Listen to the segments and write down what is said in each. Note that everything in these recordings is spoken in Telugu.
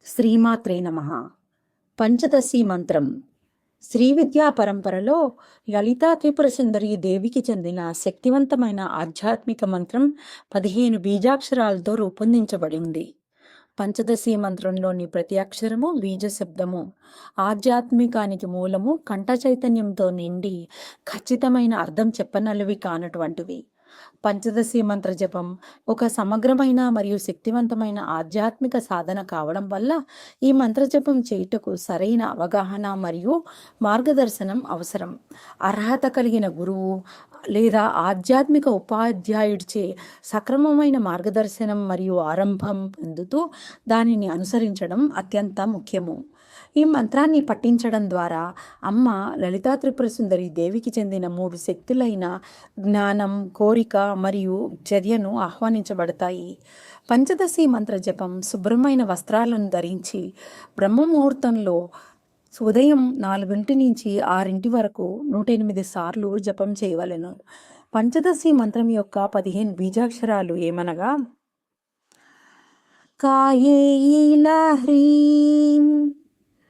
శ్రీమాత్రే నమః. పంచదశి మంత్రం. శ్రీ విద్యా పరంపరలో లలితా త్రిపుర సుందరి దేవికి చెందిన శక్తివంతమైన ఆధ్యాత్మిక మంత్రం 15 బీజాక్షరాలతో రూపొందించబడి ఉంది. పంచదశి మంత్రంలోని ప్రతి అక్షరము బీజ శబ్దము. ఆధ్యాత్మికానికి మూలము, కంఠ చైతన్యంతో నిండి ఖచ్చితమైన అర్థం చెప్పనలవి కానటువంటివి. పంచదశి మంత్ర జపం ఒక సమగ్రమైన మరియు శక్తివంతమైన ఆధ్యాత్మిక సాధన కావడం వల్ల ఈ మంత్ర జపం చేయుటకు సరైన అవగాహన మరియు మార్గదర్శనం అవసరం. అర్హత కలిగిన గురువు లేదా ఆధ్యాత్మిక ఉపాధ్యాయుడిచే సక్రమమైన మార్గదర్శనం మరియు ఆరంభం పొందుతూ దానిని అనుసరించడం అత్యంత ముఖ్యము. ఈ మంత్రాన్ని పఠించడం ద్వారా అమ్మ లలితా త్రిపుర సుందరి దేవికి చెందిన 3 శక్తులైన జ్ఞానం, కోరిక మరియు చర్యను ఆహ్వానించబడతాయి. పంచదశి మంత్ర జపం శుభ్రమైన వస్త్రాలను ధరించి బ్రహ్మముహూర్తంలో ఉదయం 4 నుంచి 6 వరకు 108 సార్లు జపం చేయవలెను. పంచదశి మంత్రం యొక్క 15 బీజాక్షరాలు ఏమనగా కాయేయిల హ్రీం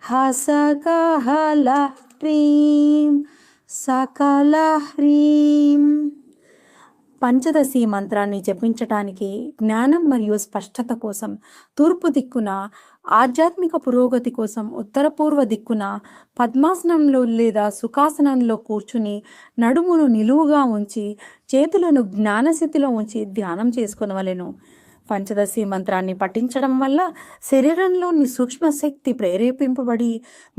హసకహల హ్రీం సకల హ్రీం. పంచదశి మంత్రాన్ని జపించటానికి జ్ఞానం మరియు స్పష్టత కోసం తూర్పు దిక్కున, ఆధ్యాత్మిక పురోగతి కోసం ఉత్తరపూర్వ దిక్కున పద్మాసనంలో లేదా సుఖాసనంలో కూర్చుని నడుమును నిలువుగా ఉంచి చేతులను జ్ఞానస్థితిలో ఉంచి ధ్యానం చేసుకొనవలెను. పంచదశి మంత్రాన్ని పఠించడం వల్ల శరీరంలోని సూక్ష్మశక్తి ప్రేరేపింపబడి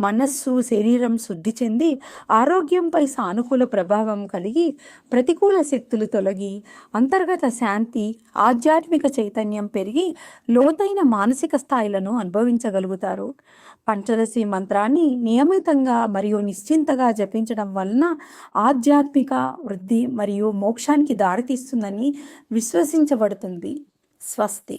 మనస్సు, శరీరం శుద్ధి చెంది ఆరోగ్యంపై సానుకూల ప్రభావం కలిగి ప్రతికూల శక్తులు తొలగి అంతర్గత శాంతి, ఆధ్యాత్మిక చైతన్యం పెరిగి లోతైన మానసిక స్థాయిలను అనుభవించగలుగుతారు. పంచదశి మంత్రాన్ని నియమితంగా మరియు నిశ్చింతగా జపించడం వలన ఆధ్యాత్మిక వృద్ధి మరియు మోక్షానికి దారితీస్తుందని విశ్వసించబడుతుంది. స్వస్తి.